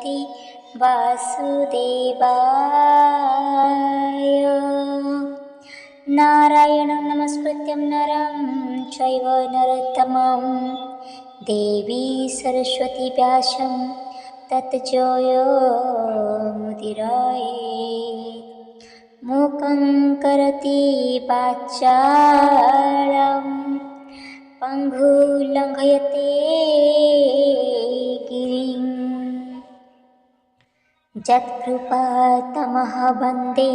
इति वासुदेवाय। नारायणं नमस्कृत्यं नरं चैव नरोत्तमं देवी सरस्वती व्यासं तत् जयमुदीरयेत्। मूकं करोति वाचालं पङ्गुलङ्घयते गिरिं यत्कृपातमः वन्दे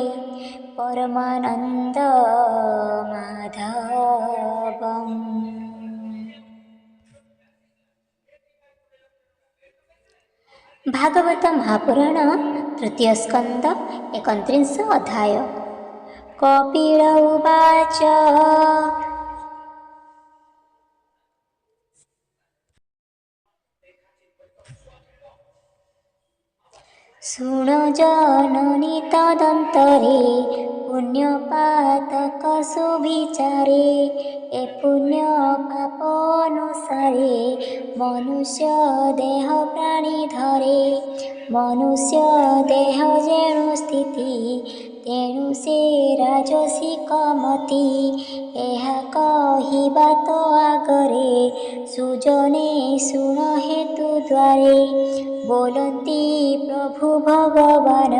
परमानन्दमाधवम्। भागवत महापुराण तृतीय स्कंद 31 अध्याय। कपिल उवाच शृण जननि तदन्तरे पुण्यपातकसुविचारे ए पुण्य पापानुसारे मनुष्य देह प्राणी धरे। मनुष्य देह जेणु स्थिति तेणु से राजसिक मति। ଏହା କହିବା ତ ଆଗରେ ସୁଜନେ ଶୁଣ ହେତୁ ଦ୍ୱାରେ। बोलती प्रभु भगवान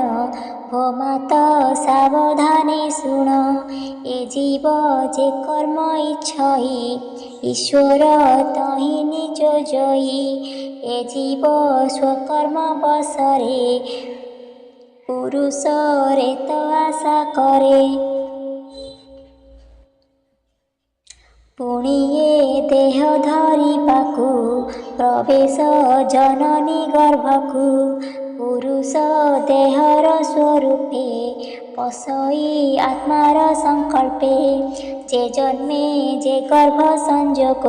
हो माता सावधाने सुन। ए जीव जे कर्म इच्छई ईश्वर तहि निज जई। ए जीव स्वकर्म बसरे पुरुष रे तो आशा करे। पुणी ए देह धरिबाकु प्रवेश जननी गर्भकु। पुरुष देहर स्वरूपे पसई आत्मार संकल्पे। जे जन्मे जे गर्भ संजोग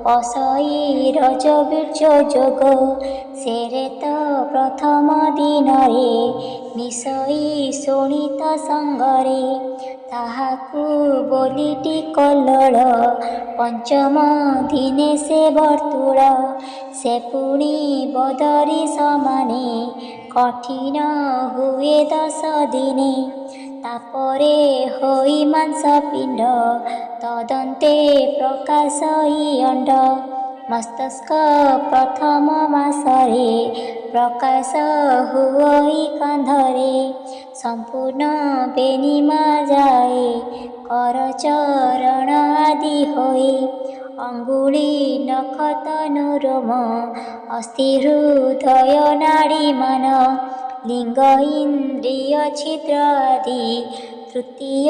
पसई रजबीर्य जोग। सेरे तो प्रथम दिन रे मिसई शोणित संगरे। ताहाकु बोलिटी कल्लोळ पंचम दिने से बर्तुळ। से पुणी बदरी समाने कठिन हुए 10 दिने। तापरे होई मांस पिंड तदन्ते प्रकाशई अंड। मस्तक प्रथम मासरे प्रकाश हुई कांधरे। संपूर्ण बेनिमा जाए कर चरण आदि होए। अंगुली नख तनुरोम अस्थि हृदय नाड़ी मान। लिंग इंद्रिय छिद्र आदि तृतीय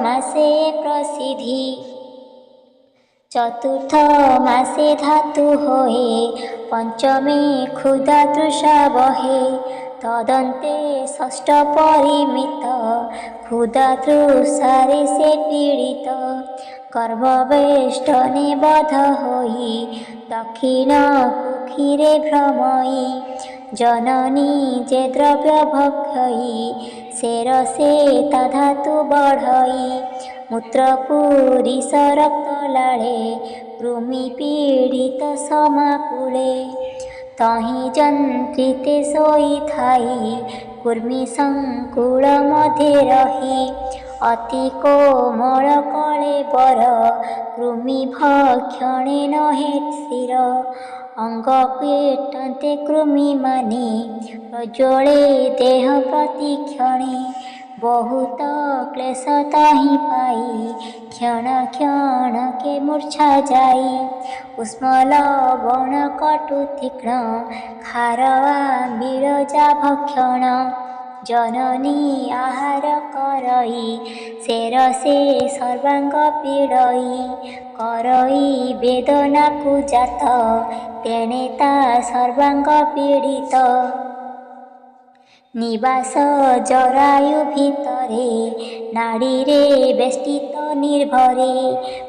मासे प्रसिद्धि। चतुर्थ मासे धातु होए पंचमे क्षुधा तृषा बहे। तदन्ते षष्ठ परिमित क्षुधा तृषारे से पीड़ित। गर्भवेष्टने बध होई दक्षिण कुक्षिरे भ्रमई। जननी जे द्रव्य भक्षई शेरसे ता धातु बढ़ई। मूत्र पुरीश रक्त लाळे कृमि पीड़ित समाकुले। तहि जंत्रिते सोई थाई कुर्मी संकुल मध्ये रही। अति कोमल कळे बर कृमि भक्षणे नहे स्थिर। अंग पीटन्ते कृमि माने प्रज्वले देह प्रतिक्षणे। बहुत क्लेश ताहि पाई क्षण क्षण के मूर्छा जाई। उष्मल बण कटु तीक्ष्ण खार आम्बिल जा भक्षण। जननी आहार करई शेरसे सर्वांग पीड़ई। करई वेदना को जात तेणे ता सर्वांग पीड़ित। निवास जरायु भितरे नाड़ी रे बेष्टित निर्भरे।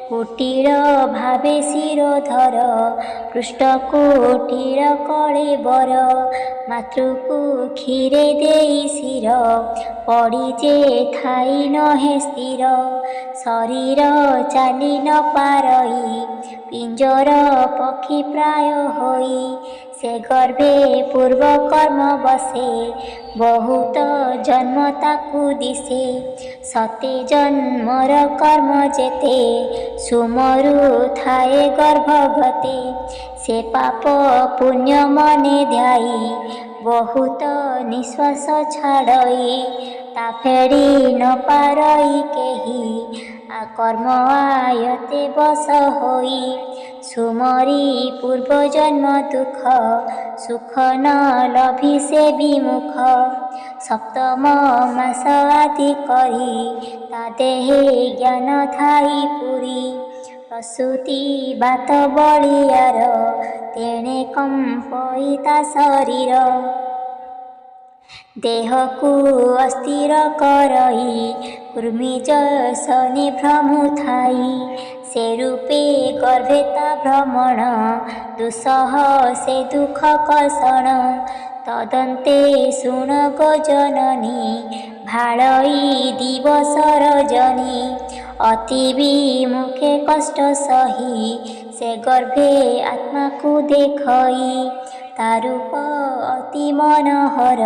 कुटीर भावे शिरोधर पृष्ठ कुटीर कळे बर। मातृकु क्षीरे देई शिर पड़ी जे थाई नहे स्थिर। शरीर चाली न पारई ପିଞ୍ଜର ପକ୍ଷୀ ପ୍ରାୟ ହୋଇ ସେ ଗର୍ଭେ ପୂର୍ବ କର୍ମ ବସେ ବହୁତ ଜନ୍ମ ତାକୁ ଦିଶେ ସତେ ଜନ୍ମର କର୍ମ ଯେତେ ସୁମରୁ ଥାଏ ଗର୍ଭଗତେ ସେ ପାପ ପୁଣ୍ୟ ମନେ ଧ୍ୟାଇ ବହୁତ ନିଶ୍ୱାସ ଛାଡ଼ଇ ତା ଫେଡ଼ି ନ ପାରଇ କେହି କର୍ମ ଆୟତେ ବଶ ହୋଇ ସୁମରି ପୂର୍ବ ଜନ୍ମ ଦୁଃଖ ସୁଖ ନ ଲଭି ସେ ବିମୁଖ ସପ୍ତମ ମାସ ଆଦି କରି ତା ଦେହେ ଜ୍ଞାନ ଥାଇ ପୁରୀ ପ୍ରସୂତି ବାତ ବଳିଆର ତେଣେ କମ୍ପଇ ତା ଶରୀର ଦେହକୁ ଅସ୍ଥିର କରଇ କୃମିଜସନେ ଭ୍ରମୁ ଥାଇ ସେ ରୂପେ ଗର୍ଭେ ତା ଭ୍ରମଣ ଦୁଃସହ ସେ ଦୁଃଖ କଷଣ ତଦନ୍ତେ ଶୁଣ ଗୋ ଜନନୀ ଭାଳଇ ଦିବସ ରଜନୀ ଅତି ବିମୁଖେ କଷ୍ଟ ସହି ସେ ଗର୍ଭେ ଆତ୍ମାକୁ ଦେଖଇ ତା ରୂପ ଅତି ମନୋହର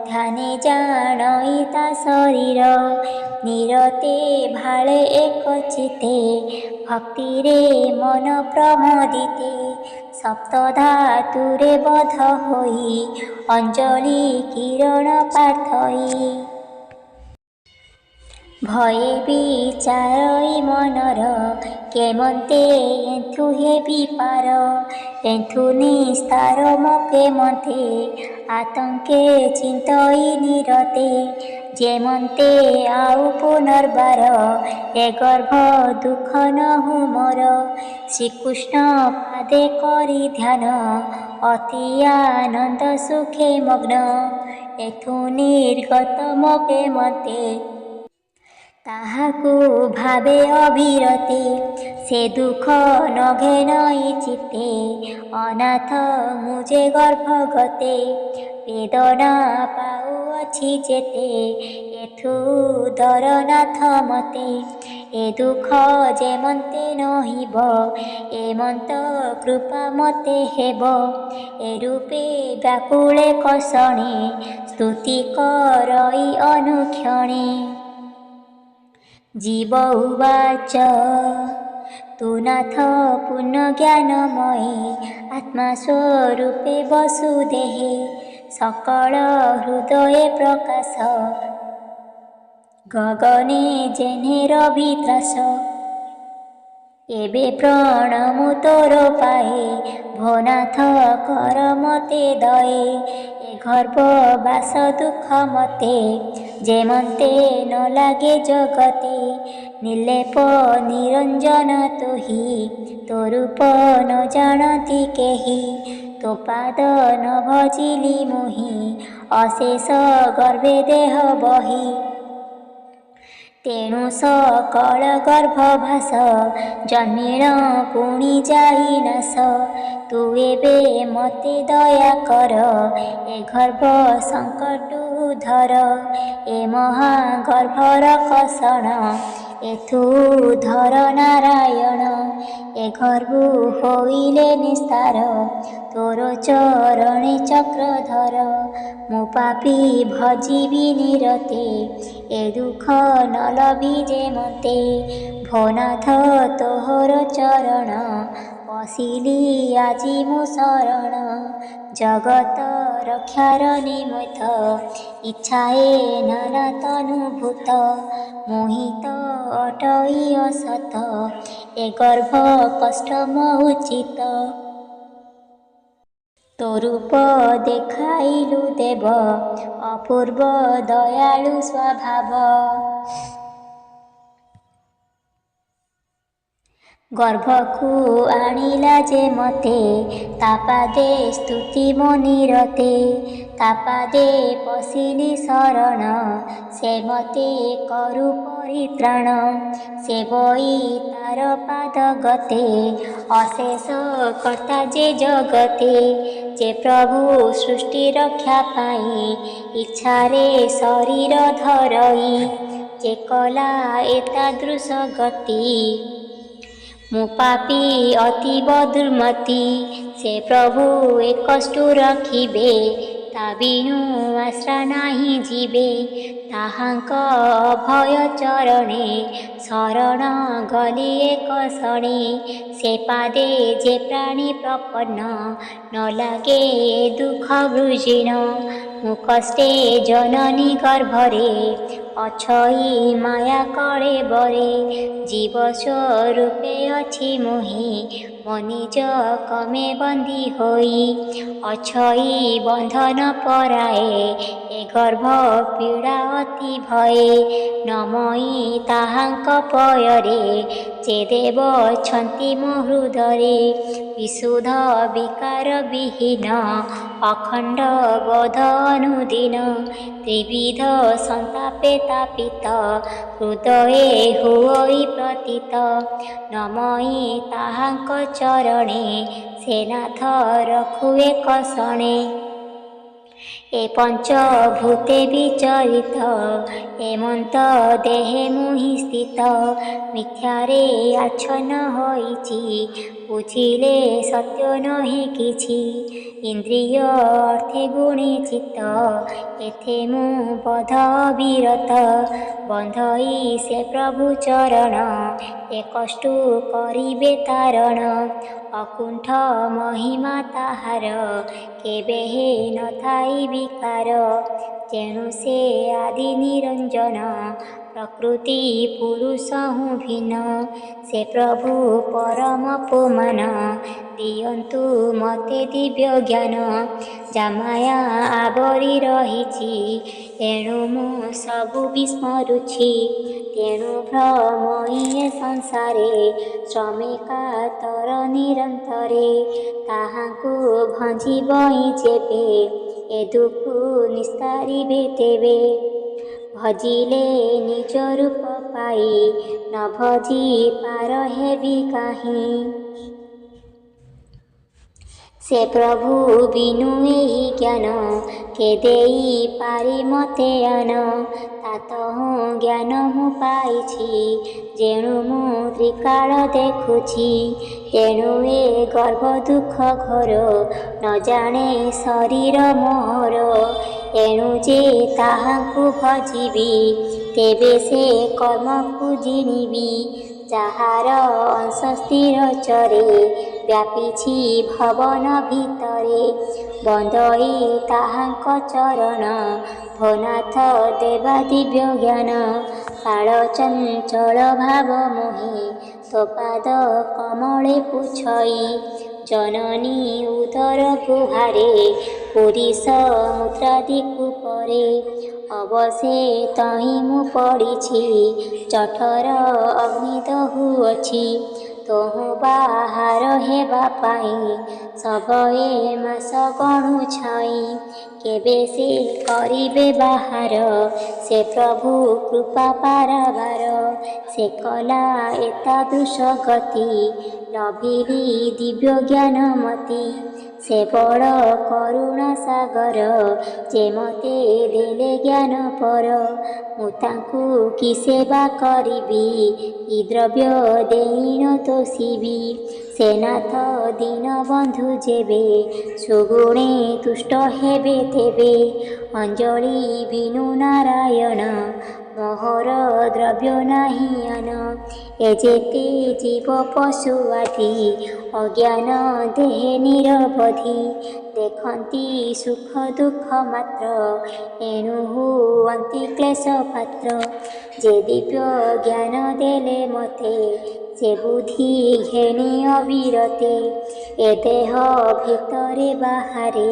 ଧ୍ୟାନେ ଜାଣଇ ତା ଶରୀର ନିରତେ ଭାଳେ ଏକ ଚିତେ ଭକ୍ତିରେ ମନ ପ୍ରମୋଦିତେ ସପ୍ତ ଧାତୁରେ ବଧ ହୋଇ ଅଞ୍ଜଳି କିରଣ ପାର୍ଥଇ ଭୟେ ବିଚାରଇ ମନର କେମନ୍ତେ ଏନ୍ଥୁ ହେବି ପାର ଏନ୍ଥୁ ନିସ୍ତାର ମକେ ମନ୍ତେ ଆତଙ୍କେ ଚିନ୍ତଇ ନିରତେ ଯେମନ୍ତେ ଆଉ ପୁନର୍ବାର ଏ ଗର୍ଭ ଦୁଃଖ ନହୁ ମୋର ଶ୍ରୀକୃଷ୍ଣ ପାଦେ କରି ଧ୍ୟାନ ଅତି ଆନନ୍ଦ ସୁଖେ ମଗ୍ନ ଏଥୁ ନିର୍ଗତ ମକେ ମତେ ତାହାକୁ ଭାବେ ଅବିରତେ ସେ ଦୁଃଖ ନଘେନଇ ଚିତେ ଅନାଥ ମୁଁ ଯେ ଗର୍ଭଗତେ ବେଦନା ପାଉଅଛି ଯେତେ ଏଥୁ ଦରନାଥ ମତେ ଏ ଦୁଃଖ ଯେମନ୍ତେ ନହିବ ଏମନ୍ତ କୃପା ମତେ ହେବ ଏ ରୂପେ ବ୍ୟାକୁଳେ କଷଣେ ସ୍ତୁତି କରଇ ଅନୁକ୍ଷଣେ জীব উবাচ তু নাথ পুণ্য জ্ঞানময়ে আত্মাস্বরূপে বসুদেহে সকল হৃদয়ে প্রকাশ গগনে যেনে রবি ত্রাস এবে প্রণমু তোর পায়ে ভোনাথ কর মতে দয়ে এ গর্ভবাস দুঃখ মতে যেমন্তে ন লাগে জগতে নির্লেপ নিরঞ্জন তুহি তো রূপ ন জানতি কেহি তো পাদ ন ভজিলি মোহি অশেষ গর্ভে দেহ বহি ତେଣୁ ସକଳ ଗର୍ଭଭାସ ଜନ୍ମିଣ ପୁଣି ଯାଇ ନାଶ ତୁ ଏବେ ମତେ ଦୟା କର ଏ ଗର୍ଭ ସଙ୍କଟୁ ଧର ଏ ମହାଗର୍ଭର କଷଣ ଏଥୁ ଧର ନାରାୟଣ ଏ ଗର୍ଭୁ ହୋଇଲେ ନିସ୍ତାର ତୋର ଚରଣେ ଚକ୍ରଧର ମୁଁ ପାପି ଭଜିବି ନିରତେ ଏ ଦୁଃଖ ନ ଲଭି ଯେ ମତେ ଭୋନାଥ ତୋହର ଚରଣ ପଶିଲି ଆଜି ମୁଁ ଶରଣ ଜଗତ ରକ୍ଷାର ନିମିତ୍ତ ଇଚ୍ଛାଏ ନାନା ତନୁଭୂତ ମୋହିତ ଅଟଇ ଅସତ ଏ ଗର୍ଭ କଷ୍ଟ ମହୁଚିତ ତୋ ରୂପ ଦେଖାଇଲୁ ଦେବ ଅପୂର୍ବ ଦୟାଳୁ ସ୍ୱଭାବ ଗର୍ଭକୁ ଆଣିଲା ଯେ ମତେ ତା ପାଦେ ସ୍ତୁତି ମୋ ନିରତେ ତା ପାଦେ ପଶିଲି ଶରଣ ସେ ମତେ କରୁ ପରିତ୍ରାଣ ସେ ବଇ ତାର ପାଦ ଗତେ ଅଶେଷ କର୍ତ୍ତା ଯେ ଜଗତେ ଯେ ପ୍ରଭୁ ସୃଷ୍ଟି ରକ୍ଷା ପାଇଁ ଇଚ୍ଛାରେ ଶରୀର ଧରଇ ଯେ କଲା ଏତାଦୃଶ ଗତି ମୁଁ ପାପୀ ଅତୀବ ଦୁର୍ମତି, ସେ ପ୍ରଭୁ ଏ କଷ୍ଟୁ ରଖିବେ, ତା ବିନୁ ଆଶ୍ରା ନାହିଁ ଯିବେ। ତାହାଙ୍କ ଅଭୟ ଚରଣେ ଶରଣ ଗଲି ଏକ ଶଣେ, ସେ ପାଦେ ଯେ ପ୍ରାଣୀ ପ୍ରପନ୍ନ, ନ ଲାଗେ ଏ ଦୁଃଖ ବୃଜିନ। ମୁଁ କଷ୍ଟେ ଜନନୀ ଗର୍ଭରେ, ଅଛଇ ମାୟା କଳେବରେ, ଜୀବ ସ୍ୱରୂପେ ଅଛି ମୋହି, ମୋ ନିଜ କମେ ବନ୍ଦୀ ହୋଇ। ଅଛଇ ବନ୍ଧନ ପରାଏ, ଏ ଗର୍ଭ ପୀଡ଼ା ଅତି ଭଏ, ନମଇ ତାହାଙ୍କ ପୟରେ, ଯେ ଦେବ ଅଛନ୍ତି ମୋ ହୃଦରେ। ବିଶୁଦ୍ଧ ବିକାର ବିହୀନ, ଅଖଣ୍ଡ ବୋଧ ଅନୁଦିନ, ତ୍ରିବିଧ ସନ୍ତାପେ ତାପିତ, ହୃଦୟେ ହୁଅଇ ପ୍ରତୀତ। ନମଇ ତାହାଙ୍କ ଚରଣେ, ସେ ନାଥ ରଖୁ ଏକ ଶଣେ। ଏ ପଞ୍ଚଭୂତେ ବିଚରିତ, ଏମନ୍ତ ଦେହେ ମୁହିଁ ସ୍ଥିତ, ମିଥ୍ୟାରେ ଆଚ୍ଛନ୍ନ ହୋଇଛି, ବୁଝିଲେ ସତ୍ୟ ନୁହେଁ କିଛି। ଇନ୍ଦ୍ରିୟ ଅର୍ଥେ ଗୁଣେ ଚିତ୍ତ, ଏଥେ ମୁଁ ବଧ ଅବିରତ, ବନ୍ଧଇ ସେ ପ୍ରଭୁ ଚରଣ, ଏ କଷ୍ଟୁ କରିବେ ତାରଣ। ଅକୁଣ୍ଠ ମହିମା ତାହାର, କେବେ ହେ ନଥାଇ ବିକାର, ତେଣୁ ସେ ଆଦି ନିରଞ୍ଜନ, ପ୍ରକୃତି ପୁରୁଷ ହୁଁ ଭିନ୍ନ। ସେ ପ୍ରଭୁ ପରମ ପୁମାନ, ଦିଅନ୍ତୁ ମତେ ଦିବ୍ୟ ଜ୍ଞାନ। ଯାମାୟା ଆବରି ରହିଛି, ଏଣୁ ମୁଁ ସବୁ ବିସ୍ମରୁଛି, ତେଣୁ ଭ୍ରମଇ ଏ ସଂସାରେ, ଶ୍ରମେ କାତର ନିରନ୍ତରେ। ତାହାଙ୍କୁ ଭଜିବଇ ଯେବେ, ଏ ଦୁଃଖ ନିସ୍ତାରିବେ ତେବେ। ଭଜିଲେ ନିଜ ରୂପ ପାଇ, ନ ଭଜି ପାର ହେବି କାହିଁ। ସେ ପ୍ରଭୁ ବିନୁ ଏହି ଜ୍ଞାନ, କେ ଦେଇ ପାରି ମତେ ଆନ। ତାତହୁଁ ଜ୍ଞାନ ମୁଁ ପାଇଛି, ଯେଣୁ ମୁଁ ତ୍ରିକାଳ ଦେଖୁଛି, ତେଣୁ ଏ ଗର୍ଭ ଦୁଃଖ ଘୋର, ନ ଜାଣେ ଶରୀର ମୋହର। ଏଣୁ ଯେ ତାହାଙ୍କୁ ଭଜିବି, ତେବେ ସେ କର୍ମକୁ ଜିଣିବି, ଯାହାର ଅଂଶ ସ୍ଥିର ଚରେ, ବ୍ୟାପିଛି ଭବନ ଭିତରେ। ବନ୍ଦଇ ତାହାଙ୍କ ଚରଣ, ଭୋ ନାଥ ଦେବା ଦିବ୍ୟ ଜ୍ଞାନ। କାଳ ଚଞ୍ଚଳ ଭାବ ମୋହି, ତୋ ପାଦ କମଳେ ପୁଛଇ, ଜନନୀ ଉଦର ଗୁହାରେ, ପୁରିଷ ମୂତ୍ରାଦି କୂପରେ। ଅବଶେ ତହିଁ ମୁଁ ପଡ଼ିଛି, ଜଠର ଅଗ୍ନି ଦହୁଅଛି, ତହୁଁ ବାହାର ହେବା ପାଇଁ, ସଭଏ ମାସ ଗଣୁଛଇ। କେବେ ସେ କରିବେ ବାହାର, ସେ ପ୍ରଭୁ କୃପା ପାରାବାର। ସେ କଲା ଏତାଦୃଶ ଗତି, ଲଭିଲି ଦିବ୍ୟ ଜ୍ଞାନ ମତି। ସେ ବଡ଼ କରୁଣା ସାଗର, ଯେ ମତେ ଦେଲେ ଜ୍ଞାନ ପର। ମୁଁ ତାଙ୍କୁ କି ସେବା କରିବି, କି ଦ୍ରବ୍ୟ ଦେଇ ନ ତୋଷିବି। ସେ ନାଥ ଦୀନବନ୍ଧୁ ଯେବେ, ସୁଗୁଣେ ତୁଷ୍ଟ ହେବେ ତେବେ। ଅଞ୍ଜଳି ବିନୁ ନାରାୟଣ, ମୋହର ଦ୍ରବ୍ୟ ନାହିଁ ଆନ। ଏ ଯେତେ ଜୀବ ପଶୁ ଆଦି, ଅଜ୍ଞାନ ଦେହେ ନିରବଧି, ଦେଖନ୍ତି ସୁଖ ଦୁଃଖ ମାତ୍ର, ଏଣୁ ହୁଅନ୍ତି କ୍ଲେଶ ପାତ୍ର। ଯେ ଦିବ୍ୟ ଜ୍ଞାନ ଦେଲେ ମତେ, ସେ ବୁଦ୍ଧି ଘେନି ଅବିରତେ। ଏ ଦେହ ଭିତରେ ବାହାରେ,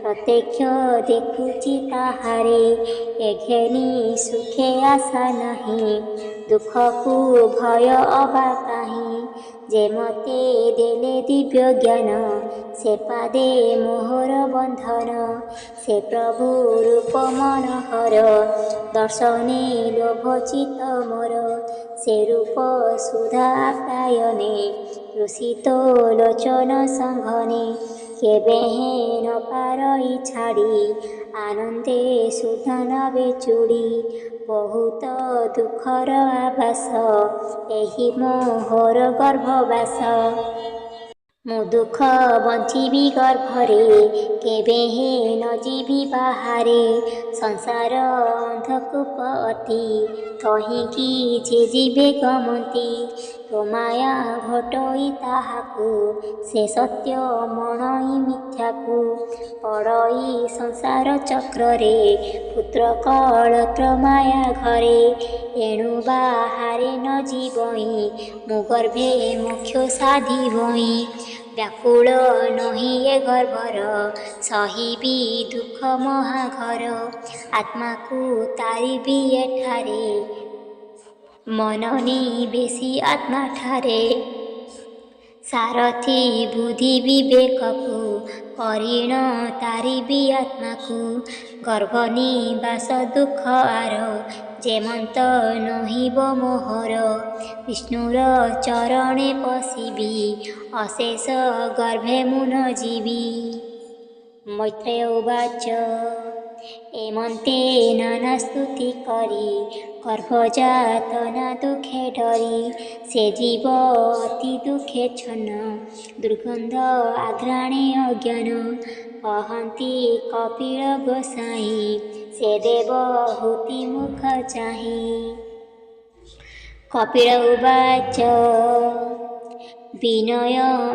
ପ୍ରତ୍ୟକ୍ଷ ଦେଖୁଛି ତାହାରେ। ଏ ଘେନି ସୁଖେ ଆଶା ନାହିଁ, ଦୁଃଖକୁ ଭୟ ଅବା କାହିଁ। ଯେ ମତେ ଦେଲେ ଦିବ୍ୟ ଜ୍ଞାନ, ସେ ପାଦେ ମୋହର ବନ୍ଧନ। ସେ ପ୍ରଭୁ ରୂପ ମନୋହର, ଦର୍ଶନେ ଲୋଭ ଚିତ୍ତ ମୋର। ସେ ରୂପ ସୁଧା ଆପ୍ୟାୟନେ, ତୃଷିତ ଲୋଚନ ସଘନେ। କେବେ ହେ ନ ପାରଇ ଛାଡ଼ି, ଆନନ୍ଦେ ସୁଧ ନବେ ଚୁଡ଼ି। ବହୁତ ଦୁଃଖର ଆଭାସ, ଏହି ମୋହର ଗର୍ଭବାସ। ମୁଁ ଦୁଃଖ ବଞ୍ଚିବି ଗର୍ଭରେ, କେବେ ହେ ନ ଯିବି ବାହାରେ। ସଂସାର ଅନ୍ଧକୂପ ଅତି, ତହିଁକି ଯେ ଯିବେ ଗମନ୍ତି। ତୋ ମାୟା ଘଟଇ ତାହାକୁ, ସେ ସତ୍ୟ ମଣଇ ମିଥ୍ୟାକୁ। ପଡ଼ଇ ସଂସାର ଚକ୍ରରେ, ପୁତ୍ର କଳତ୍ର ମାୟା ଘରେ। ଏଣୁ ବାହାରେ ନ ଯିବଇଁ, ମୁଁ ଗର୍ଭେ ମୋକ୍ଷ ସାଧିବଇଁ। ବ୍ୟାକୁଳ ନହି ଏ ଗର୍ଭର, ସହିବି ଦୁଃଖ ମହାଘର। ଆତ୍ମାକୁ ତାରିବି ଏଠାରେ, ମନ ନିବେଶି ଆତ୍ମାଠାରେ। ସାରଥି ବୁଦ୍ଧି ବିବେକକୁ, କରିଣ ତାରିବି ଆତ୍ମାକୁ। ଗର୍ଭନିବାସ ଦୁଃଖ ଆର, ଯେମନ୍ତ ନହିବ ମୋହର। ବିଷ୍ଣୁର ଚରଣେ ପଶିବି, ଅଶେଷ ଗର୍ଭେ ମୁଁ ନ ଯିବି। ମୈତ୍ରେୟ ଉବାଚ ଏମନ୍ତେ ନାନା ସ୍ତୁତି କରି, ଗର୍ଭଯାତନା ଦୁଃଖେ ଡରି। ସେ ଜୀବ ଅତି ଦୁଃଖେ ଛନ୍ନ, ଦୁର୍ଗନ୍ଧ ଆଘ୍ରାଣେ ଅଜ୍ଞାନ। କହନ୍ତି କପିଳ ଗୋସାଇଁ, ସେ ଦେବହୂତି ମୁଖ ଚାହିଁ। କପିଳ ଉବାଚ ବିନୟ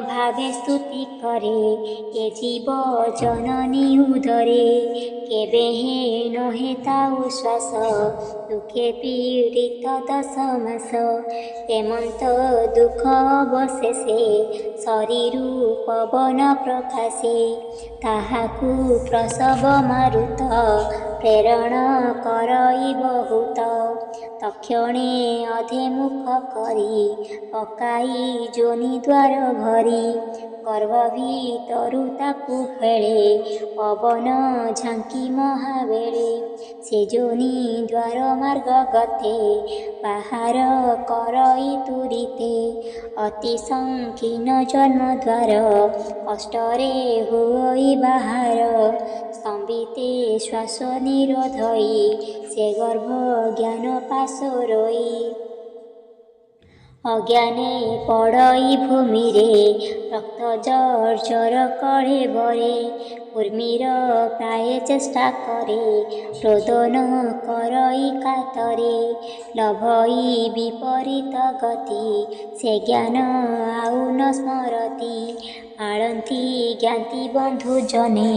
ଭାବେ ସ୍ତୁତି କରେ, ଏ ଜୀବ ଜନନୀ ଉଦରେ। କେବେ ହେ ନହେ ତାଉ ଶ୍ୱାସ, ଦୁଃଖେ ପୀଡ଼ିତ 10 ମାସ। ଏମନ୍ତ ଦୁଃଖ ଅବଶେଷେ, ଶରୀରୁ ପବନ ପ୍ରକାଶେ। ତାହାକୁ ପ୍ରସବ ମାରୁତ, ପ୍ରେରଣ କରଇ ବହୁତ। ତକ୍ଷଣେ ଅଧେମୁଖ କରି, ପକାଇ ଯୋନି ଦ୍ୱାର ଭରି। ଗର୍ଭ ଭିତରୁ ତାକୁ ହେଳେ, ପବନ ଝାଙ୍କି ମହାବେଳେ। ସେ ଯୋନି ଦ୍ୱାର ମାର୍ଗ ଗତେ, ବାହାର କରଇ ତୁରିତେ। ଅତି ସଂକୀର୍ଣ୍ଣ ଜନ୍ମ ଦ୍ୱାର, କଷ୍ଟରେ ହୁଅଇ ବାହାର। ସମ୍ବିତେ ଶ୍ୱାସ ନିରୋଧଇ, ସେ ଗର୍ଭ ଜ୍ଞାନ ପାଶୋରଇ। ଅଜ୍ଞାନେ ପଡ଼ଇ ଭୂମିରେ, ରକ୍ତ ଜର୍ଜର କଳେବରେ। ଉର୍ମିର ପ୍ରାୟ ଚେଷ୍ଟା କରେ, ରୋଦନ କରଇ କାତରେ। ଲଭଇ ବିପରୀତ ଗତି, ସେ ଜ୍ଞାନ ଆଉ ନ ସ୍ମରତି। ଆଳନ୍ତି ଜ୍ଞାତି ବନ୍ଧୁ ଜନେ,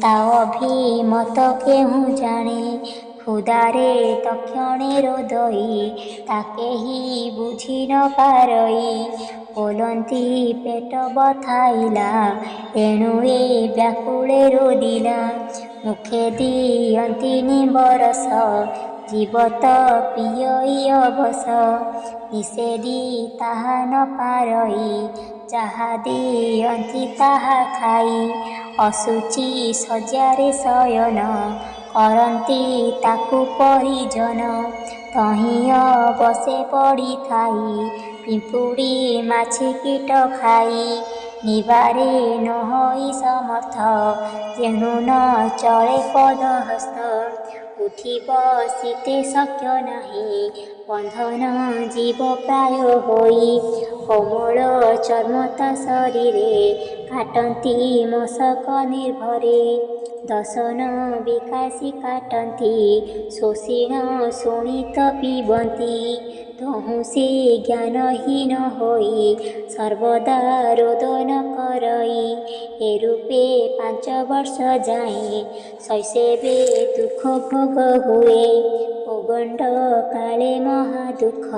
ତା ଅଭିମତ କେହୁଁ ଜାଣେ। କ୍ଷୁଧାରେ ତକ୍ଷଣେ ରୋଦଇ, ତା କେହି ବୁଝି ନ ପାରଇ। ବୋଲନ୍ତି ପେଟ ବଥାଇଲା, ଏଣୁ ଏ ବ୍ୟାକୁଳେ ରୋଦିଲା। ମୁଖେ ଦିଅନ୍ତି ନିମ୍ବରସ, ଜୀବ ତ ପିୟଇ ଅବଶ। ନିଷେଧି ତାହା ନ ପାରଇ, ଯାହା ଦିଅନ୍ତି ତାହା ଖାଇ। ଅଶୁଚି ଶଯ୍ୟାରେ ଶୟନ, କରନ୍ତି ତାକୁ ପରିଜନ। ତହିଁ ଅବଶେ ପଡ଼ିଥାଇ, ପିମ୍ପୁଡ଼ି ମାଛି କୀଟ ଖାଇ। ନିବାରେ ନ ହୋଇ ସମର୍ଥ, ଯେଣୁ ନ ଚଳେ ପଦହସ୍ତ। ଉଠି ବସିତେ ଶକ୍ୟ ନାହିଁ, ବନ୍ଧନ ଜୀବ ପ୍ରାୟ ହୋଇ। କୋମଳ ଚର୍ମ ତା ଶରୀରେ, କାଟନ୍ତି ମଶକ ନିର୍ଭରେ। ଦଶନ ବିକାଶୀ କାଟନ୍ତି, ଶୋଷିଣ ଶୋଣିତ ପିବନ୍ତି। ତହୁଁ ସେ ଜ୍ଞାନହୀନ ହୋଇ, ସର୍ବଦା ରୋଦନ କରଇ। ଏ ରୂପେ 5 ବର୍ଷ ଯାଏ, ଶୈଶବେ ଦୁଃଖ ଭୋଗ ହୁଏ। ପୌଗଣ୍ଡ କାଳେ ମହା ଦୁଃଖ,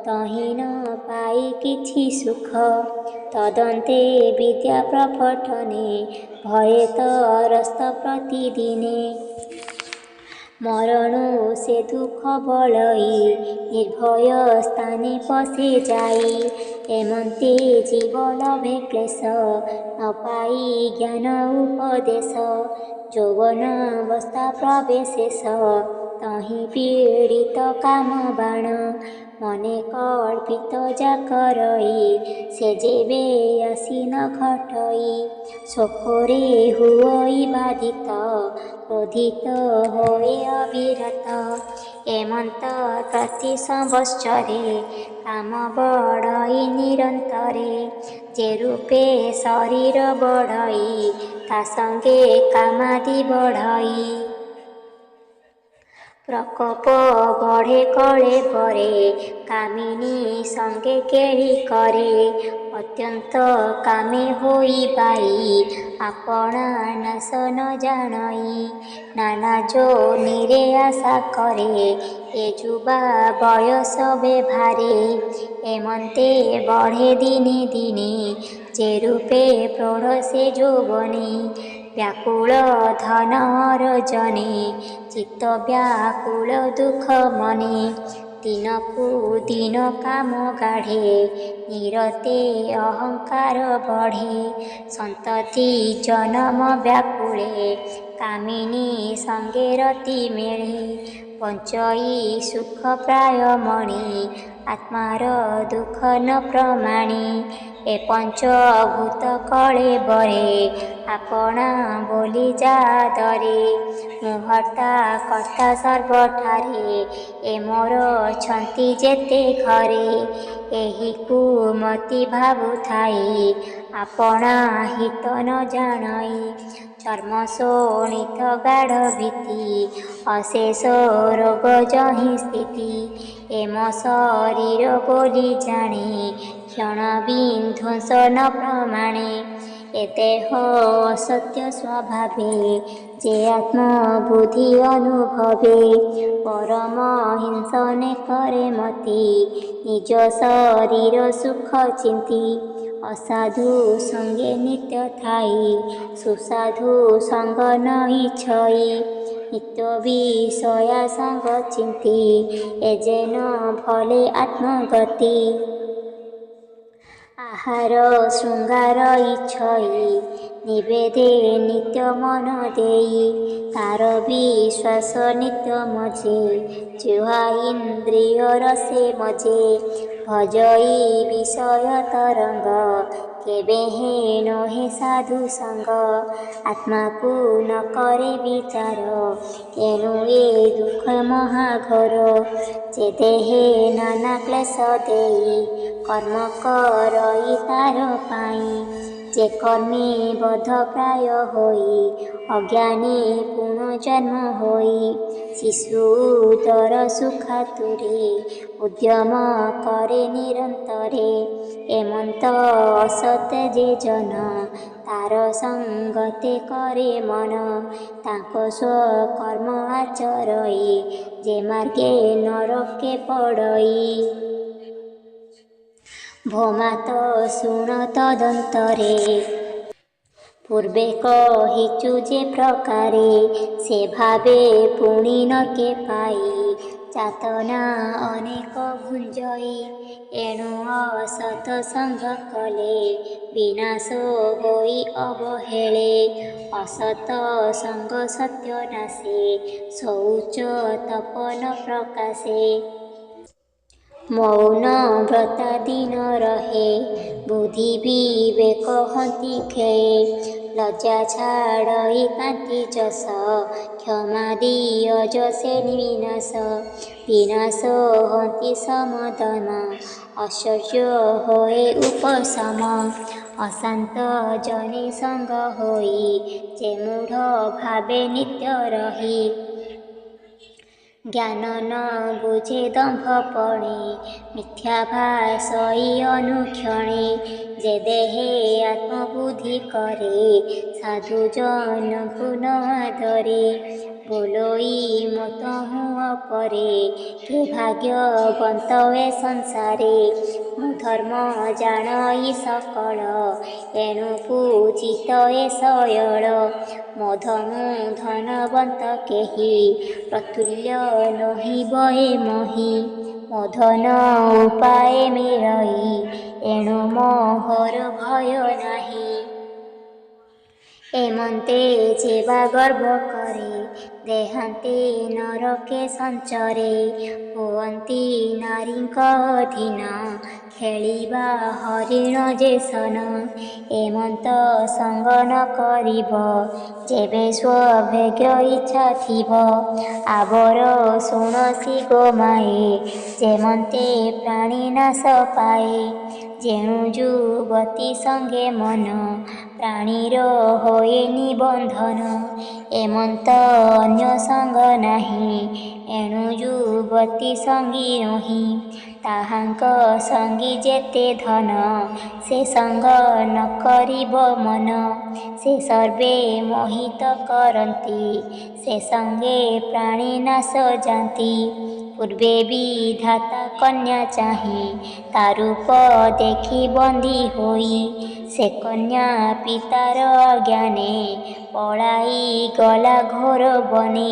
ତହିଁ ନ ପାଇ କିଛି ସୁଖ। ତଦନ୍ତେ ବିଦ୍ୟା ପ୍ରପଠନେ, ଭୟେ ତରସ୍ତ ପ୍ରତିଦିନେ। ମରଣୁ ସେ ଦୁଃଖ ବଳଇ, ନିର୍ଭୟ ସ୍ଥାନେ ପଶେ ଯାଇ। ଏମନ୍ତେ ଜୀବ ଲଭେ କ୍ଲେଶ, ନ ପାଇ ଜ୍ଞାନ ଉପଦେଶ। ଯୌବନାବସ୍ଥା ପ୍ରବେଶେଷ, ତହିଁ ପୀଡ଼ିତ କାମ ବାଣ। ମନେ କଳ୍ପିତ ଯା କରଇ, ସେ ଯେବେ ଆସି ନ ଘଟଇ। ଶୋକରେ ହୁଅଇ ବାଧିତ, କ୍ରୋଧିତ ହୋଏ ଅବିରତ। ଏମନ୍ତ ପ୍ରତି ସଂବତ୍ସରେ କାମ ବଢ଼ଇ ନିରନ୍ତରେ ଯେ ରୂପେ ଶରୀର ବଢ଼ଇ ତା ସଙ୍ଗେ କାମାଦି ବଢ଼ଇ ପ୍ରକୋପ ବଢ଼େ କଳେ ବରେ କାମିନୀ ସଙ୍ଗେ କେଳି କରେ ଅତ୍ୟନ୍ତ କାମେ ହୋଇ ବାଇ ଆପଣା ନାଶ ନ ଜାଣଇ ନାନା ଯୋନିରେ ଆଶା କରେ ଏ ଯୁବା ବୟସ ବେଭାରେ ଏମନ୍ତେ ବଢ଼େ ଦିନେ ଦିନେ ଯେ ରୂପେ ପ୍ରୌଢ଼ ସେ ଯୌବନେ ବ୍ୟାକୁଳ ଧନ ଅରଜନେ ଚିତ୍ତ ବ୍ୟାକୁଳ ଦୁଃଖ ମନେ ଦିନକୁ ଦିନ କାମ ଗାଢ଼େ ନିରତେ ଅହଙ୍କାର ବଢ଼େ ସନ୍ତତି ଜନମ ବ୍ୟାକୁଳେ କାମିନୀ ସଙ୍ଗେ ରତି ମେଳେ ପଞ୍ଚଇ ସୁଖ ପ୍ରାୟ ମଣି ଆତ୍ମାର ଦୁଃଖ ନ ପ୍ରମାଣେ ଏ ପଞ୍ଚଭୂତ କଳେ ବରେ ଆପଣା ବୋଲି ଯାଦରେ ମୁହର୍ତ୍ତା କର୍ତ୍ତା ସର୍ବଠାରେ ଏ ମୋର ଅଛନ୍ତି ଯେତେ ଘରେ ଏହିକୁ ମତି ଭାବୁଥାଇ ଆପଣା ହିତ ନ ଜାଣଇ ଚର୍ମ ଶୋଣିତ ଗାଢ଼ ଭୀତି ଅଶେଷ ରୋଗ ଯହିଁ ସ୍ଥିତି ଏମ ଶରୀର ବୋଲି ଜାଣେ କ୍ଷଣ ବିଧ୍ୱଂସ ନ ପ୍ରମାଣେ ଏ ଦେହ ଅସତ୍ୟ ସ୍ୱଭାବେ ଯେ ଆତ୍ମବୁଦ୍ଧି ଅନୁଭବେ ପରମ ହିଂସନେ କରେ ମତି ନିଜ ଶରୀର ସୁଖ ଚିନ୍ତି ଅସାଧୁ ସଙ୍ଗେ ନିତ୍ୟ ଥାଇ ସୁସାଧୁ ସଙ୍ଗ ନ ଇଚ୍ଛଇ ନିତ୍ୟ ବିଷୟା ସଙ୍ଗ ଚିନ୍ତି ଏ ଯେନ ଭଲେ ଆତ୍ମଗତି ଆହାର ଶୃଙ୍ଗାର ଇଚ୍ଛଇ ନିବେଦେ ନିତ୍ୟ ମନ ଦେଇ ତାର ବିଶ୍ୱାସ ନିତ୍ୟ ମଜେ ଜିହ୍ୱା ଇନ୍ଦ୍ରିୟ ରସେ ମଜେ ଭଜଇ ବିଷୟ ତରଙ୍ଗ କେବେ ହେ ନୋହେ ସାଧୁ ସଙ୍ଗ ଆତ୍ମାକୁ ନ କରେ ବିଚାର ଏଣୁ ଏ ଦୁଃଖ ମହାଘୋର ଯେ ଦେହେ ନାନା କ୍ଲେଶ ଦେଇ କର୍ମ କରଇ ତାର ପାଇଁ ଯେ କର୍ମେ ବଦ୍ଧ ପ୍ରାୟ ହୋଇ ଅଜ୍ଞାନୀ ପୁନଃଜନ୍ମ ହୋଇ ଶିଶୁ ଉଦର ସୁଖାତୁରେ ଉଦ୍ୟମ କରେ ନିରନ୍ତରେ ଏମନ୍ତ ଅସତ ଯେ ଜନ ତାର ସଙ୍ଗତେ କରେ ମନ ତାଙ୍କ ସ୍ୱକର୍ମ ଆଚରଇ ଯେ ମାର୍ଗେ ନରକେ ପଡ଼ଇ ଭୋମାତ ଶୁଣ ତଦନ୍ତରେ ପୂର୍ବେ କହିଛୁ ଯେ ପ୍ରକାରେ ସେ ଭାବେ ପୁଣି ନକେ ପାଇ ଯାତନା ଅନେକ ଭୁଞ୍ଜଇ ଏଣୁ ଅସତ ସଙ୍ଗ କଲେ ବିନାଶ ହୋଇ ଅବହେଳେ ଅସତ ସଙ୍ଗ ସତ୍ୟ ନାଶେ ଶୌଚ ତପନ ପ୍ରକାଶେ ମୌନ ବ୍ରତାଦି ନ ରହେ ବୁଦ୍ଧି ବିବେକ ହନ୍ତି କ୍ଷୟେ ଲଜ୍ଜା ଛାଡ଼ଇ କାନ୍ତି ଯଶ କ୍ଷମା ଦିଅ ଯଶେ ବିନାଶ ବିନାଶ ହନ୍ତି ସମଦନ ଐଶ୍ୱର୍ଯ୍ୟ ହୋଏ ଉପଶମ ଅଶାନ୍ତ ଜନେ ସଙ୍ଗ ହୋଇ ଯେ ମୂଢ଼ ଭାବେ ନିତ୍ୟ ରହି ଜ୍ଞାନ ନ ବୁଝେ ଦମ୍ଭପଣେ ମିଥ୍ୟାଭାସଇ ଅନୁକ୍ଷଣେ ଯେ ଦେହେ ଆତ୍ମବୁଦ୍ଧି କରେ ସାଧୁ ଜନକୁ ନ ଆଦରେ ବୋଲଇ ମତ ହୁଁ ଅପରେ କେ ଭାଗ୍ୟବନ୍ତ ଏ ସଂସାରେ ମୁଁ ଧର୍ମ ଜାଣଇ ସକଳ ଏଣୁ ପୂଜିତ ଏ ଶୟଳ ମଧ ମୁଁ ଧନବନ୍ତ କେହି ପ୍ରତୁଲ୍ୟ ନୋହିବ ଏ ମହି ମଧନ ଉପାୟ ମିଳଇ ଏଣୁ ମୋହର ଭୟ ନାହିଁ ଏମନ୍ତେ ଯେବା ଗର୍ବ କରେ ଦେହାନ୍ତେ ନରକେ ସଞ୍ଚରେ ହୁଅନ୍ତି ନାରୀଙ୍କ ଅଧୀନ ଖେଳିବା ହରିଣ ଯେ ସନ ଏମନ୍ତ ସଙ୍ଗ ନ କରିବ ଯେବେ ସ୍ୱଭାଗ୍ୟ ଇଚ୍ଛା ଥିବ। ଆବର ଶୁଣସି ଗୋମାଏ ଯେମନ୍ତେ ପ୍ରାଣୀ ନାଶ ପାଏ। ଯେଣୁ ଯୁବତୀ ସଙ୍ଗେ ମନ ପ୍ରାଣୀର ହୋଇ ନିବନ୍ଧନ। ଏମନ୍ତ ଅନ୍ୟ ସଙ୍ଗ ନାହିଁ ଏଣୁ ଯୁବତୀ ସଙ୍ଗୀ ନୁହିଁ। ତାହାଙ୍କ ସଙ୍ଗୀ ଯେତେ ଧନ ସେ ସଙ୍ଗ ନ କରିବ ମନ। ସେ ସର୍ବେ ମୋହିତ କରନ୍ତି ସେ ସଙ୍ଗେ ପ୍ରାଣୀ ନାଶ ଯାନ୍ତି। ପୂର୍ବେ ବିଧାତା କନ୍ୟା ଚାହିଁ ତା ରୂପ ଦେଖି ବନ୍ଦୀ ହୋଇ। ସେ କନ୍ୟା ପିତାର ଅଜ୍ଞାନେ ପଳାଇ ଗଲା ଘୋର ବନେ।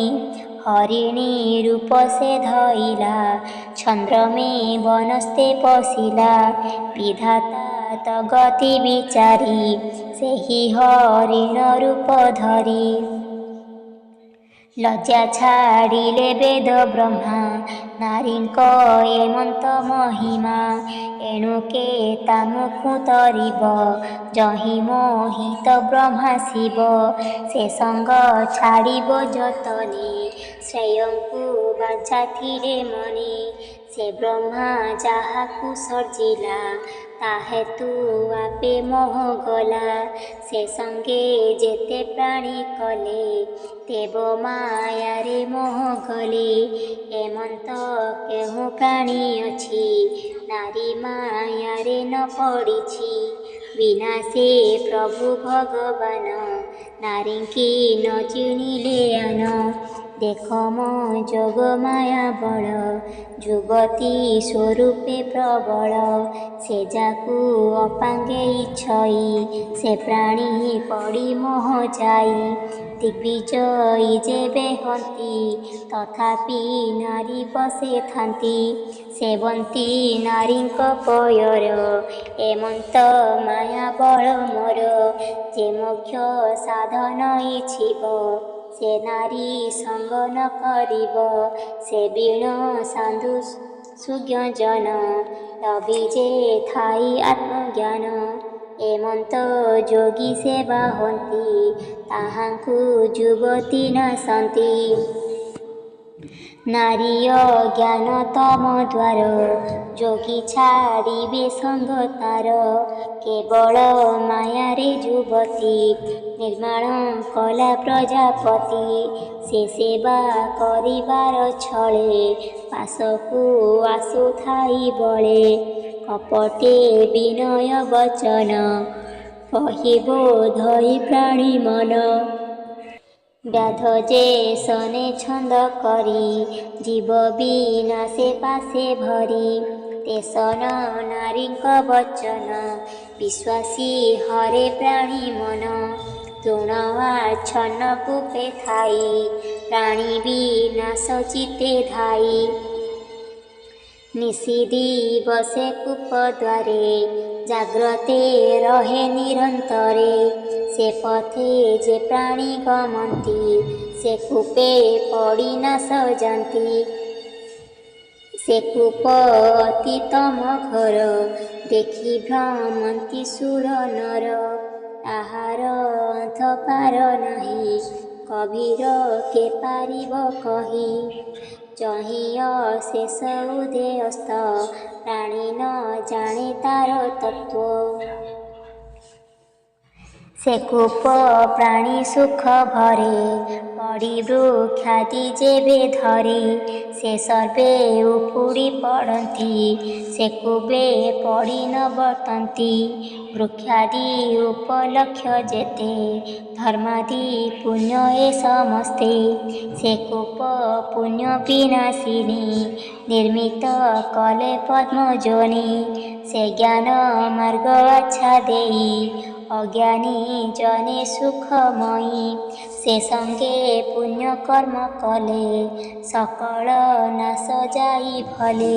ହରିଣୀ ରୂପ ସେ ଧଇଲା ଛନ୍ଦ୍ରମେ ବନସ୍ତେ ପଶିଲା। ବିଧାତା ତଗତି ବିଚାରି ସେହି ହରିଣ ରୂପ ଧରି। ଲଜ୍ଜା ଛାଡ଼ିଲେ ବେଦ ବ୍ରହ୍ମା ନାରୀଙ୍କ ଏମନ୍ତ ମହିମା। ଏଣୁ କେ ତାମୁଖୁ ତରିବ ଯହିଁ ମୋହିତ ବ୍ରହ୍ମା ଶିବ। ସେ ସଙ୍ଗ ଛାଡ଼ିବ ଯତନେ ଶ୍ରେୟଙ୍କୁ ବାଞ୍ଛା ଥିଲେ ମନେ। ସେ ବ୍ରହ୍ମା ଯାହାକୁ ସର୍ଜିଲା ତାହେତୁ ଆପେ ମୋହ ଗଲା। ସେ ସଙ୍ଗେ ଯେତେ ପ୍ରାଣୀ କଲେ ଦେବ ମାୟାରେ ମୋହ ଗଲେ। ଏମନ୍ତ କେଉଁ ପ୍ରାଣୀ ଅଛି ନାରୀ ମାୟାରେ ନ ପଡ଼ିଛି। ବିନା ସେ ପ୍ରଭୁ ଭଗବାନ ନାରୀଙ୍କି ନ ଚିଣିଲେ ଆନ। ଦେଖ ମୋ ଯୋଗ ମାୟା ବଳ ଯୁବତୀ ସ୍ୱରୂପେ ପ୍ରବଳ। ସେ ଯାକୁ ଅପାଙ୍ଗେ ଇଚ୍ଛଇ ସେ ପ୍ରାଣୀ ପଡ଼ି ମୋହ ଯାଇ। ଦିଗ୍ବିଜୟୀ ଯେବେ ହନ୍ତି ତଥାପି ନାରୀ ବସେ ଥାନ୍ତି। ସେବନ୍ତୀ ନାରୀଙ୍କ ପୟର ଏମନ୍ତ ମାୟା ବଳ ମୋର। ଯେ ମୋକ୍ଷ ସାଧନ ଇଚ୍ଛିବ ସେ ନାରୀ ସଙ୍ଗ ନ କରିବ। ସେ ବୀଣ ସାଧୁ ସୁଜ୍ଞଜନ ଲଭି ଯେ ଥାଇ ଆତ୍ମଜ୍ଞାନ। ଏମନ୍ତ ଯୋଗୀ ସେବା ହନ୍ତି ତାହାଙ୍କୁ ଯୁବତୀ ନାଶନ୍ତି। ନାରୀ ଅଜ୍ଞାନ ତମ ଦ୍ୱାର ଯୋଗୀ ଛାଡ଼ିବେ ସଙ୍ଗ ତାର। କେବଳ ମାୟାରେ ଯୁବତୀ ନିର୍ମାଣ କଲା ପ୍ରଜାପତି। ସେ ସେବା କରିବାର ଛଳେ ପାଶକୁ ଆସୁଥାଇ ବଳେ। କପଟେ ବିନୟ ବଚନ କହି ବୋଧଇ ପ୍ରାଣୀ ମନ। ବ୍ୟାଧ ଯେ ସନେ ଛନ୍ଦ କରି ଜୀବ ବିନାଶେ ପାଶେ ଭରି। ତେସନ ନାରୀଙ୍କ ବଚନ ବିଶ୍ୱାସୀ ହରେ ପ୍ରାଣୀ ମନ। ତୃଣ ଆଚ୍ଛନ୍ନ କୂପେ ଥାଇ ପ୍ରାଣୀ ବିନାଶ ଚିତ୍ତେ ଧାଇ। ନିଶି ଦିବସେ କୂପ ଦ୍ୱାରେ ଜାଗ୍ରତେ ରହେ ନିରନ୍ତରେ। ସେ ପଥେ ଯେ ପ୍ରାଣୀ ଗମନ୍ତି ସେ କୂପେ ପଡ଼ି ନାଶ ଯାନ୍ତି। ସେ କୂପ ଅତି ତମ ଘୋର ଦେଖି ଭ୍ରମନ୍ତି ସୁର ନର। ତାହାର ଅନ୍ଧ ପାର ନାହିଁ ଗଭୀର କେ ପାରିବ କହି। ଯହିଁ ଅଶେଷ ଉଦୟସ୍ଥ ପ୍ରାଣୀ ନ ଜାଣେ ତାର ତତ୍ତ୍ୱ। ସେ କୂପ ପ୍ରାଣୀ ସୁଖ ଭରେ ପଡ଼ି ବୃକ୍ଷାଦି ଯେବେ ଧରେ। ସେ ସର୍ବେ ଉପୁଡ଼ି ପଡ଼ନ୍ତି ସେ କୂପେ ପଡ଼ି ନ ବର୍ତ୍ତନ୍ତି। ବୃକ୍ଷାଦି ଉପଲକ୍ଷ୍ୟ ଯେତେ ଧର୍ମାଦି ପୁଣ୍ୟ ଏ ସମସ୍ତେ। ସେ କୂପ ପୁଣ୍ୟ ବିନାଶିନୀ ନିର୍ମିତ କଲେ ପଦ୍ମଯୋନି। ସେ ଜ୍ଞାନ ମାର୍ଗ ଆଚ୍ଛା ଦେଇ ଅଜ୍ଞାନୀ ଜନେ ସୁଖମୟୀ। ସେ ସଙ୍ଗେ ପୁଣ୍ୟ କର୍ମ କଲେ ସକଳ ନାଶ ଯାଇ ଭଲେ।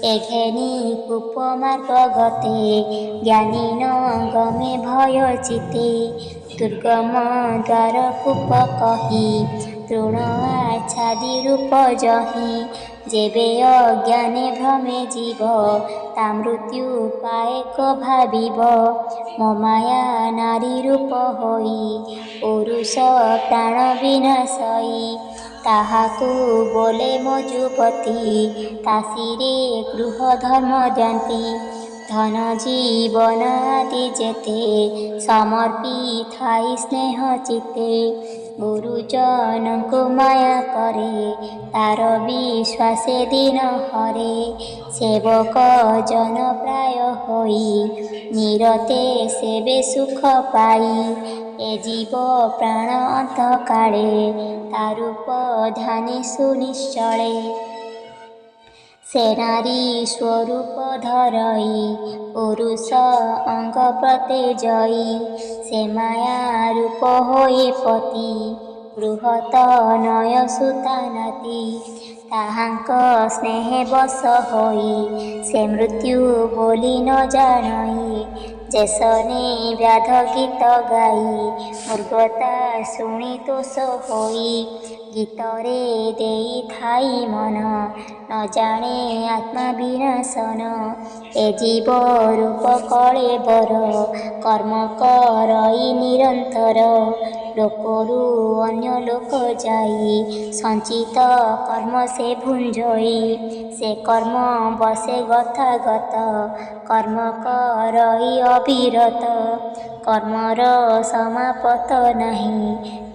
ଏ ଘେନି କୂପ ମାର୍ଗ ଗତେ ଜ୍ଞାନୀ ନ ଗମେ ଭୟ ଚିତ୍ତେ। ଦୁର୍ଗମ ଦ୍ୱାର କୂପ କହି ତୃଣ ଆଚ୍ଛାଦି ରୂପ ଯହିଁ। ଯେବେ ଅଜ୍ଞାନେ ଭ୍ରମେ ଜୀବ ତା ମୃତ୍ୟୁ ପାଏକ ଭାବିବ। ମୋ ମାୟା ନାରୀ ରୂପ ହୋଇ ପୁରୁଷ ପ୍ରାଣ ବିନାଶଇ। ତାହାକୁ ବୋଲେ ମୋ ଯୁବତୀ କାଶୀରେ ଗୃହ ଧର୍ମ ଯାନ୍ତି। ଧନ ଜୀବନ ଆଦି ଯେତେ ସମର୍ପିଥାଇ ସ୍ନେହ ଚିତ୍ତେ। ଗୁରୁଜନଙ୍କୁ ମାୟା କରେ ତାର ବିଶ୍ୱାସେ ଦିନ ହରେ। ସେବକ ଜନ ପ୍ରାୟ ହୋଇ ନିରତେ ସେବେ ସୁଖ ପାଇ। ଏ ଜୀବ ପ୍ରାଣ ଅନ୍ତକାଳେ ତା ରୂପ ଧ୍ୟାନେ ସୁନିଶ୍ଚଳେ। ସେ ନାରୀ ସ୍ୱରୂପ ଧରଇ ପୁରୁଷ ଅଙ୍ଗ ପ୍ରତ୍ୟେଜଇ। ସେ ମାୟା ରୂପ ହୋଇ ପତି ବୃହତ ନୟ ସୁତା ନାତି। ତାହାଙ୍କ ସ୍ନେହେ ବଶ ହୋଇ ସେ ମୃତ୍ୟୁ ବୋଲି ନ ଜାଣଇ। ଯେସନେ ବ୍ୟାଧ ଗୀତ ଗାଇ ମୃଗତା ଶୁଣି ତୋଷ ହୋଇ। ଗୀତରେ ଦେଇଥାଇ ମନ ନ ଜାଣେ ଆତ୍ମା ବିନାଶନ। ଏ ଜୀବ ରୂପ କଳେବର କର୍ମ କରଇ ନିରନ୍ତର। ଲୋକରୁ ଅନ୍ୟ ଲୋକ ଯାଇ ସଞ୍ଚିତ କର୍ମ ସେ ଭୁଞ୍ଜଇ। ସେ କର୍ମ ବସେ ଗତାଗତ କର୍ମ କରଇ ଅବିରତ। କର୍ମର ସମାପତ ନାହିଁ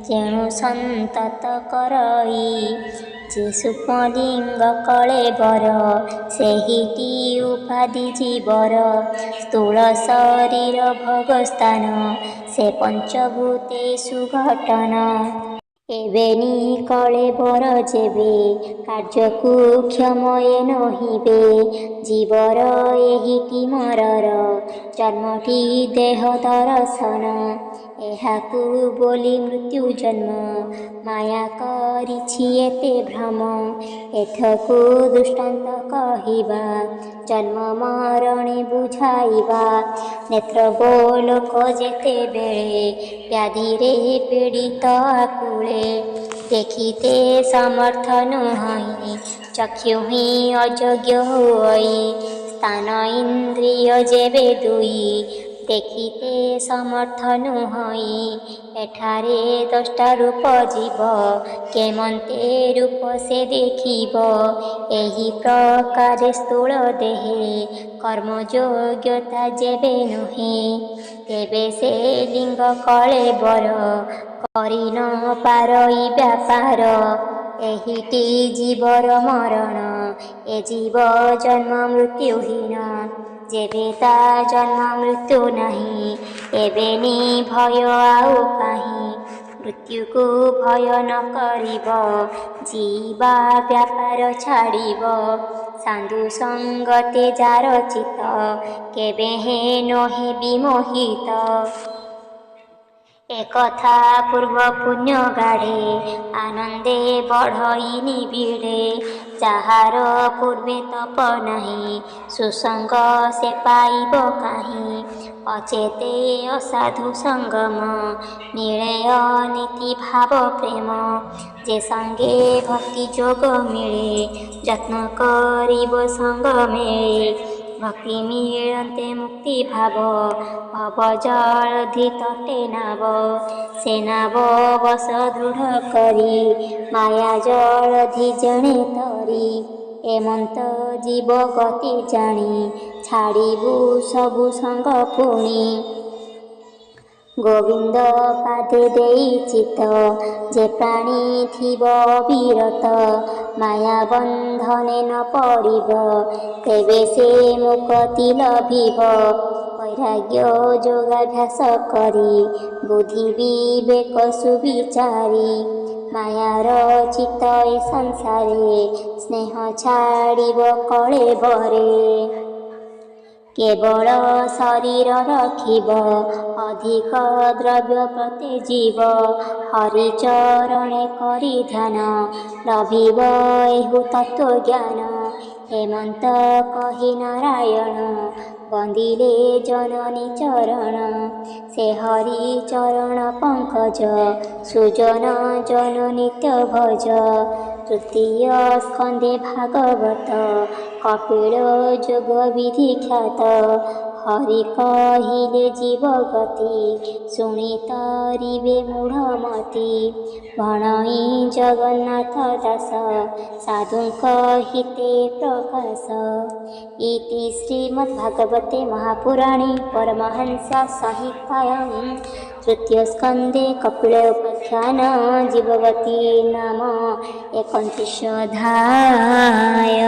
ଯେଣୁ ସନ୍ତତ କରଇ। ଯେ ସୂକ୍ଷ୍ମଲିଙ୍ଗ କଳେବର ସେହିଟି ଉପାଧି ଜୀବର। ସ୍ଥୂଳ ଶରୀର ଭୋଗସ୍ଥାନ ସେ ପଞ୍ଚଭୂତେଷୁ ଘଟନ। ଏବେନି କଳେବର ଯେବେ କାର୍ଯ୍ୟକୁ କ୍ଷମ ଏ ନୋହିବେ। ଜୀବର ଏହିଟି ମରର ଜନ୍ମଟି ଦେହ ଦର୍ଶନ। ଏହାକୁ ବୋଲି ମୃତ୍ୟୁ ଜନ୍ମ ମାୟା କରିଛି ଏତେ ଭ୍ରମ। ଏଥକୁ ଦୃଷ୍ଟାନ୍ତ କହିବା ଜନ୍ମ ମରଣେ ବୁଝାଇବା। ନେତ୍ରଗୋଲୋକ ଯେତେବେଳେ ବ୍ୟାଧିରେ ପୀଡ଼ିତ ଆକୁଳେ। ଦେଖିତେ ସମର୍ଥ ନୁହଁଇ ଚକ୍ଷୁ ହିଁ ଅଯୋଗ୍ୟ ହୋଇ। ସ୍ଥାନ ଇନ୍ଦ୍ରିୟ ଯେବେ ଦୁଇ ଦେଖିତେ ସମର୍ଥ ନୁହଁଇ। ଏଠାରେ ଦଶଟା ରୂପ ଜୀବ କେମନ୍ତେ ରୂପ ସେ ଦେଖିବ। ଏହି ପ୍ରକାରେ ସ୍ଥୂଳ ଦେହେ କର୍ମଯୋଗ୍ୟତା ଯେବେ ନୁହେଁ। ତେବେ ସେ ଲିଙ୍ଗ କଳେବର କରି ନ ପାରଇ ବ୍ୟାପାର। ଏହିଟି ଜୀବର ମରଣ ଏ ଜୀବ ଜନ୍ମ ମୃତ୍ୟୁହୀନ। ଯେବେ ତା ଜନ୍ମ ମୃତ୍ୟୁ ନାହିଁ ଏବେନି ଭୟ ଆଉ କାହିଁ। ମୃତ୍ୟୁକୁ ଭୟ ନ କରିବ ଯିବା ବ୍ୟାପାର ଛାଡ଼ିବ। ସାଧୁ ସଙ୍ଗତେ ଯାର ଚିତ୍ତ କେବେହେଁ ନୋହେ ବିମୋହିତ। ଏକଥା ପୂର୍ବ ପୁଣ୍ୟ ଗାଢ଼େ ଆନନ୍ଦେ ବଢ଼ଇ ନିବିଡ଼େ। ଯାହାର ପୂର୍ବେ ତପ ନାହିଁ ସୁସଙ୍ଗ ସେ ପାଇବ କାହିଁ। ଅଚେତେ ଅସାଧୁ ସଙ୍ଗମ ମିଳେ ଅନୀତି ଭାବ ପ୍ରେମ। ଯେ ସଙ୍ଗେ ଭକ୍ତି ଯୋଗ ମିଳେ ଯତ୍ନ କରିବ ସଙ୍ଗ ମିଳେ। ଭକ୍ତି ମିଳନ୍ତେ ମୁକ୍ତି ଭାବ ଭବ ଜଳଧି ତଟେ ନାବ। ସେ ନାବ ବଶ ଦୃଢ଼ କରି ମାୟା ଜଳଧି ଜଣେ ତରି। ଏମନ୍ତ ଜୀବ ଗତି ଜାଣି ଛାଡ଼ିବୁ ସବୁ ସଙ୍ଗ ପୁଣି। ଗୋବିନ୍ଦ ପାଦେ ଦେଇ ଚିତ୍ତ ଯେ ପ୍ରାଣୀ ଥିବ ଅବିରତ। ମାୟା ବନ୍ଧନେ ନ ପଡ଼ିବ ତେବେ ସେ ମୁକ୍ତି ଲଭିବ। ବୈରାଗ୍ୟ ଯୋଗାଭ୍ୟାସ କରି ବୁଦ୍ଧି ବିବେକ ସୁବିଚାରି। ମାୟାର ଚିତ୍ତ ଏ ସଂସାରେ ସ୍ନେହ ଛାଡ଼ିବ କଳେବରେ। କେବଳ ଶରୀର ରଖିବ ଅଧିକ ଦ୍ରବ୍ୟ ପ୍ରତ୍ୟେଜିବ। ହରିଚରଣେ କରି ଧ୍ୟାନ ଲଭିବ ଏହୁ ତତ୍ତ୍ୱ ଜ୍ଞାନ। ହେମନ୍ତ କହି ନାରାୟଣ ବନ୍ଦିଲେ ଜନନୀ ଚରଣ ସେ ହରି ଚରଣ ପଙ୍କଜ ସୁଜନ ଜନ ନିତ୍ୟ ଭଜ। ତୃତୀୟ ସ୍କନ୍ଧେ ଭାଗବତ କପିଳ ଯୋଗ ବିଧି ଖ୍ୟାତ ହରି କହିଲେ ଜୀବ ଗତି ଶୁଣି ତରିବେ ମୂଢ଼ମତି। ଭଣଇ ଜଗନ୍ନାଥ ଦାସ ସାଧୁଙ୍କ ହିତେ ପ୍ରକାଶ। ଇତି ଶ୍ରୀମଦ୍ଭାଗବତେ ମହାପୁରାଣେ ପରମହଂସ ସଂହିତାୟାଂ ତୃତୀୟ ସ୍କନ୍ଧେ କପିଳ ଉପାଖ୍ୟାନ ଜୀବଗତି ନାମ 31 ଅଧ୍ୟାୟ।